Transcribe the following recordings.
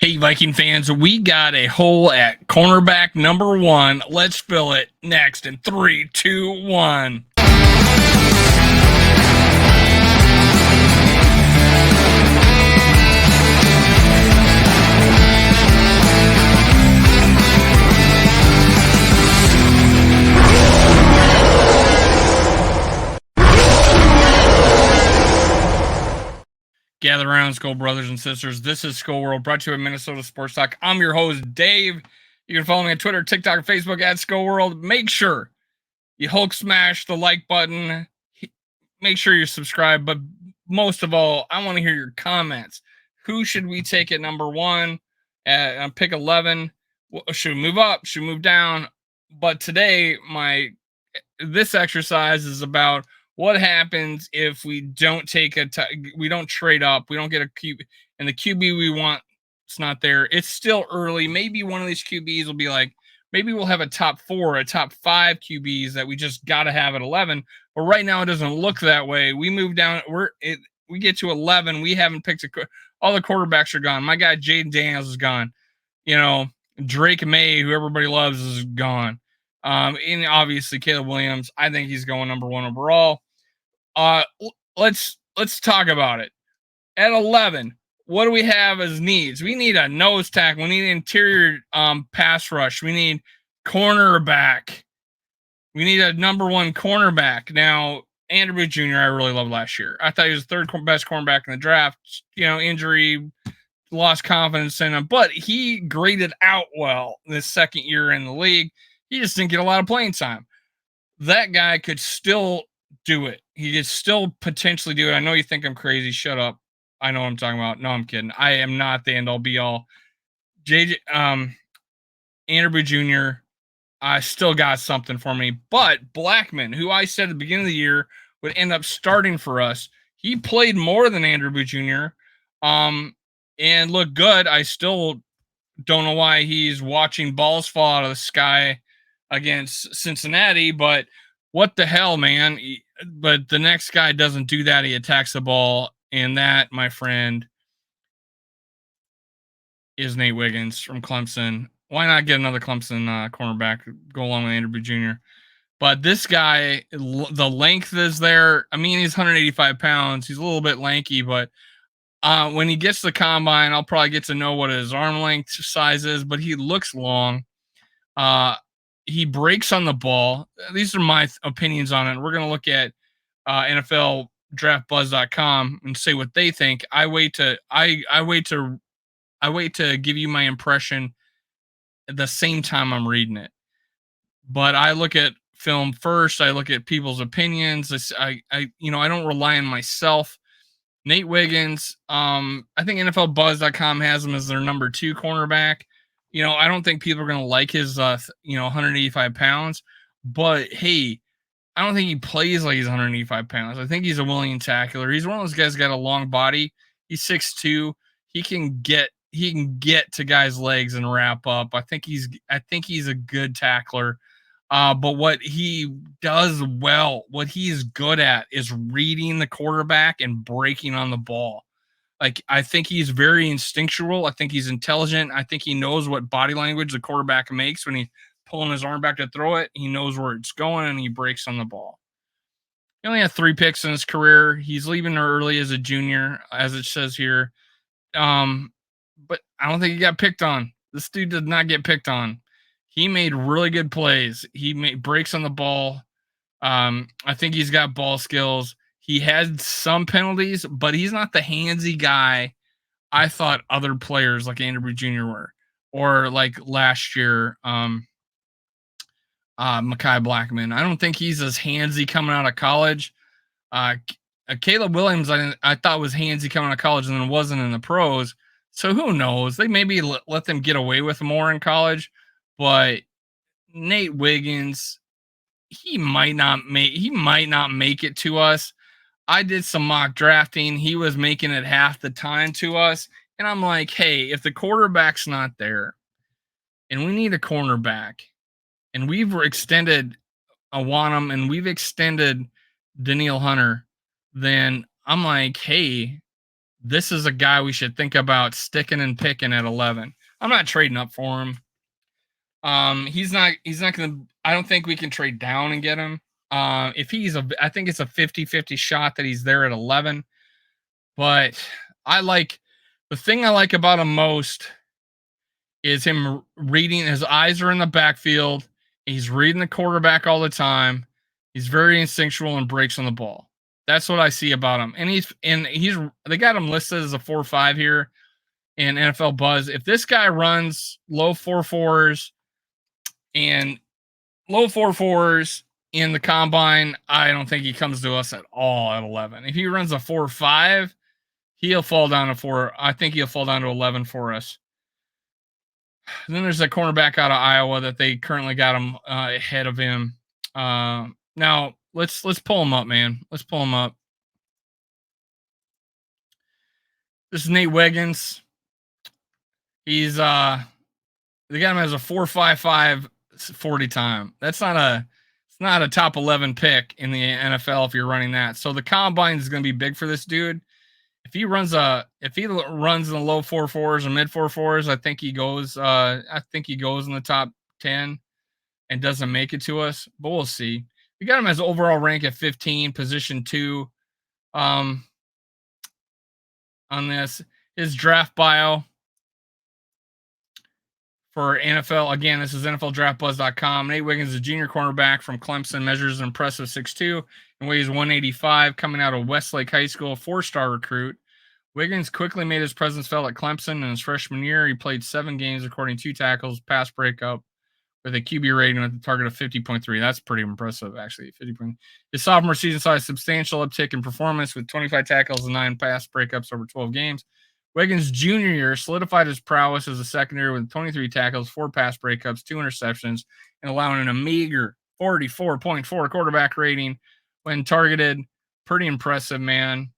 Hey, Viking fans, we got a hole at cornerback number 1. Let's fill it next in 3, 2, 1. Gather around, Skull brothers and sisters. This is Skull World, brought to you by Minnesota Sports Talk. I'm your host, Dave. You can follow me on Twitter, TikTok, and Facebook at Skull World. Make sure you Hulk smash the like button. Make sure you're subscribed. But most of all, I want to hear your comments. Who should we take at number 1? At pick 11. Should we move up? Should we move down? But today, this exercise is about what happens if we don't take we don't trade up, we don't get a QB, and the QB we want, it's not there. It's still early. Maybe one of these QBs will be like, maybe we'll have a top 4, a top 5 QBs that we just got to have at 11. But right now it doesn't look that way. We move down. We get to 11. We haven't picked all the quarterbacks are gone. My guy Jaden Daniels is gone. Drake May, who everybody loves, is gone. And obviously Caleb Williams, I think he's going number 1 overall. Let's talk about it. At 11, what do we have as needs? We need a nose tackle. We need interior pass rush. We need cornerback. We need a number 1 cornerback. Now, Andrew Booth Jr., I really loved last year. I thought he was the 3rd best cornerback in the draft. Injury, lost confidence in him, but he graded out well this second year in the league. He just didn't get a lot of playing time. That guy could still do it. He could still potentially do it. I know you think I'm crazy. Shut up. I know what I'm talking about. No, I'm kidding. I am not the end all be all. Andrew Booth Jr., I still got something for me. But Blackman, who I said at the beginning of the year would end up starting for us, he played more than Andrew Booth Jr. And looked good. I still don't know why he's watching balls fall out of the sky against Cincinnati, but what the hell, man? But the next guy doesn't do that. He attacks the ball, and that, my friend, is Nate Wiggins from Clemson. Why not get another Clemson cornerback, go along with Andrew Booth Jr.? But this guy, the length is there. I mean, he's 185 pounds. He's a little bit lanky, but when he gets to the combine, I'll probably get to know what his arm length size is, but he looks long. He breaks on the ball. These are my opinions on it. We're going to look at NFLDraftBuzz.com and say what they think. I wait to give you my impression at the same time I'm reading it. But I look at film first. I look at people's opinions. I don't rely on myself. Nate Wiggins, I think NFLBuzz.com has him as their number 2 cornerback. I don't think people are going to like his, 185 pounds. But, hey, I don't think he plays like he's 185 pounds. I think he's a willing tackler. He's one of those guys got a long body. He's 6'2". He can get to guys' legs and wrap up. I think he's a good tackler. But what he does well, what he's good at, is reading the quarterback and breaking on the ball. Like, I think he's very instinctual. I think he's intelligent. I think he knows what body language the quarterback makes when he's pulling his arm back to throw it. He knows where it's going, and he breaks on the ball. He only had 3 picks in his career. He's leaving early as a junior, as it says here. But I don't think he got picked on. This dude did not get picked on. He made really good plays. He made breaks on the ball. I think he's got ball skills. He had some penalties, but he's not the handsy guy I thought other players like Andrew Booth Jr. were, or like last year, Mekhi Blackman. I don't think he's as handsy coming out of college. Caleb Williams, I thought was handsy coming out of college and then wasn't in the pros. So who knows? They maybe let them get away with more in college. But Nate Wiggins, he might not make it to us. I did some mock drafting. He was making it half the time to us. And I'm like, hey, if the quarterback's not there and we need a cornerback and we've extended Awanam and we've extended Danielle Hunter, then I'm like, hey, this is a guy we should think about sticking and picking at 11. I'm not trading up for him. He's not gonna, I don't think we can trade down and get him. If he's I think it's a 50-50 shot that he's there at 11. But the thing I like about him most is him reading. His eyes are in the backfield. He's reading the quarterback all the time. He's very instinctual and breaks on the ball. That's what I see about him. And they got him listed as a 4.5 here in NFL Buzz. If this guy runs low 4.4s and low 4.4s in the combine, I don't think he comes to us at all at 11. If he runs a 4.5, he'll fall down to 4. I think he'll fall down to 11 for us. And then there's a cornerback out of Iowa that they currently got him ahead of him. Now let's pull him up, man. Let's pull him up. This is Nate Wiggins. He's they got him as a 4.55 40 time. It's not a top 11 pick in the NFL if you're running that. So the combine is going to be big for this dude. If he runs in the low 4.4s or mid 4.4s, I think he goes in the top 10 and doesn't make it to us, but we'll see. We got him as overall rank at 15, position 2. On this, his draft bio for NFL, again, this is NFLDraftBuzz.com. Nate Wiggins is a junior cornerback from Clemson, measures an impressive 6'2" and weighs 185, coming out of Westlake High School, 4-star recruit. Wiggins quickly made his presence felt at Clemson in his freshman year. He played 7 games, recording 2 tackles, pass breakup, with a QB rating with a target of 50.3. That's pretty impressive, actually. 50. His sophomore season saw a substantial uptick in performance with 25 tackles and 9 pass breakups over 12 games. Wiggins' junior year solidified his prowess as a secondary with 23 tackles, 4 pass breakups, 2 interceptions, and allowing a meager 44.4 quarterback rating when targeted. Pretty impressive, man.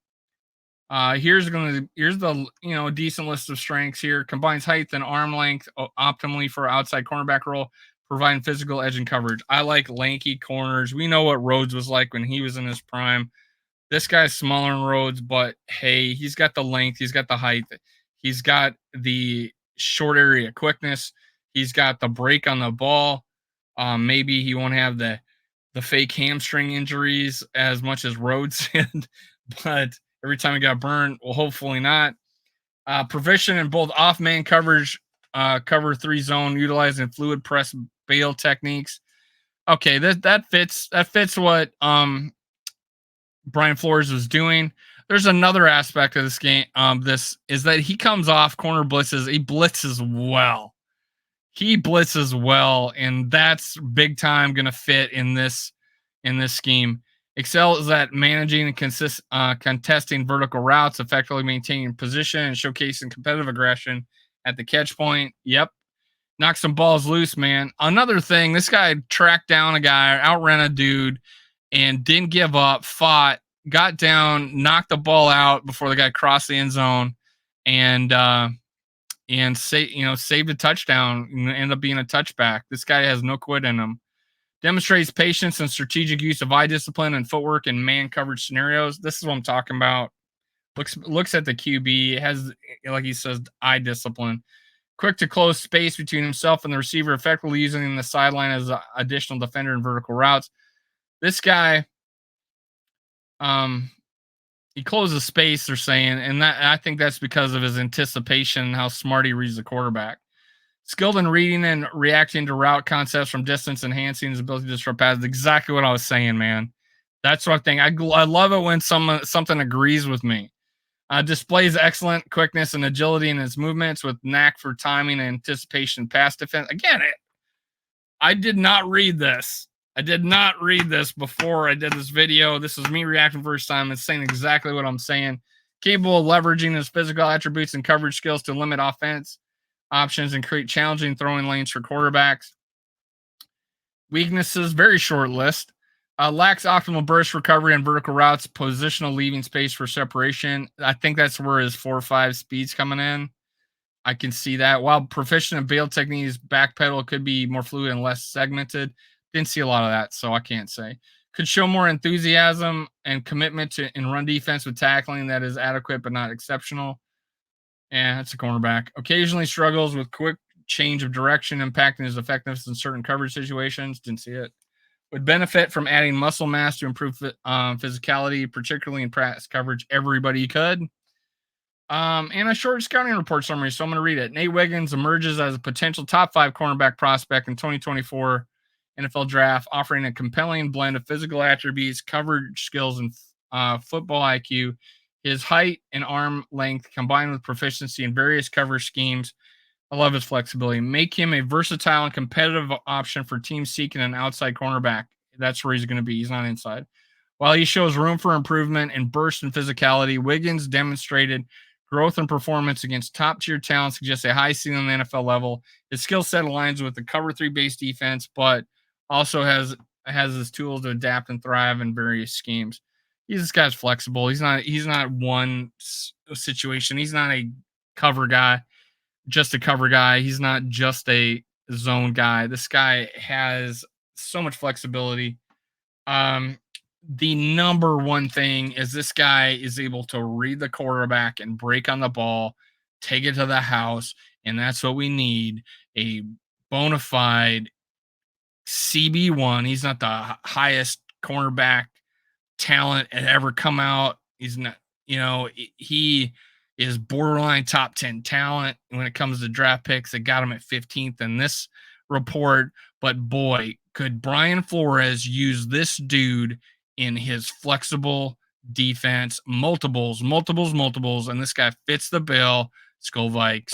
Here's the decent list of strengths here. Combines height and arm length optimally for outside cornerback role, providing physical edge and coverage. I like lanky corners. We know what Rhodes was like when he was in his prime. This guy's smaller than Rhodes, but hey, he's got the length, he's got the height, he's got the short area quickness, he's got the break on the ball. Maybe he won't have the fake hamstring injuries as much as Rhodes did, but every time he got burned, well, hopefully not. Proficient in both off-man coverage, cover 3 zone, utilizing fluid press bail techniques. Okay, that fits what Brian Flores was doing. There's another aspect of this game. This is that he comes off corner blitzes. He blitzes well, and that's big time going to fit in this scheme. Excels at managing and contesting vertical routes, effectively maintaining position and showcasing competitive aggression at the catch point. Yep. Knock some balls loose, man. Another thing, this guy tracked down a guy, outran a dude, and didn't give up, fought, got down, knocked the ball out before the guy crossed the end zone, and saved a touchdown and ended up being a touchback. This guy has no quit in him. Demonstrates patience and strategic use of eye discipline and footwork in man coverage scenarios. This is what I'm talking about. Looks at the QB, has, like he says, eye discipline. Quick to close space between himself and the receiver, effectively using the sideline as an additional defender in vertical routes. This guy, he closes space, they're saying, and I think that's because of his anticipation and how smart he reads the quarterback. Skilled in reading and reacting to route concepts from distance, enhancing his ability to disrupt paths. Exactly what I was saying, man. That's what I think. I love it when something agrees with me. Displays excellent quickness and agility in his movements with knack for timing and anticipation pass defense. Again, I did not read this. I did not read this before I did this video. This is me reacting first time. It's saying exactly what I'm saying. Capable of leveraging his physical attributes and coverage skills to limit offense options and create challenging throwing lanes for quarterbacks. Weaknesses, very short list. Lacks optimal burst recovery and vertical routes, positional leaving space for separation. I think that's where his 4.5 speed's coming in. I can see that. While proficient in bail techniques, backpedal could be more fluid and less segmented. Didn't see a lot of that, so I can't say. Could show more enthusiasm and commitment in run defense with tackling that is adequate but not exceptional. Yeah, that's a cornerback. Occasionally struggles with quick change of direction, impacting his effectiveness in certain coverage situations. Didn't see it. Would benefit from adding muscle mass to improve physicality, particularly in practice coverage. Everybody could. And a short scouting report summary. So I'm going to read it. Nate Wiggins emerges as a potential top 5 cornerback prospect in 2024 NFL draft, offering a compelling blend of physical attributes, coverage skills, and football IQ. His height and arm length combined with proficiency in various coverage schemes. I love his flexibility. Make him a versatile and competitive option for teams seeking an outside cornerback. That's where he's going to be. He's not inside. While he shows room for improvement and burst in physicality, Wiggins demonstrated growth and performance against top-tier talent, suggests a high ceiling on the NFL level. His skill set aligns with the cover 3 based defense, but also has his tools to adapt and thrive in various schemes. This guy's flexible. He's not one situation. He's not a cover guy, just a cover guy. He's not just a zone guy. This guy has so much flexibility. The number one thing is this guy is able to read the quarterback and break on the ball, take it to the house, and that's what we need. A bona fide CB1. He's not the highest cornerback talent had ever come out. He's not, he is borderline top 10 talent when it comes to draft picks. They got him at 15th in this report. But boy, could Brian Flores use this dude in his flexible defense, multiples, and this guy fits the bill. Let's go Vikes.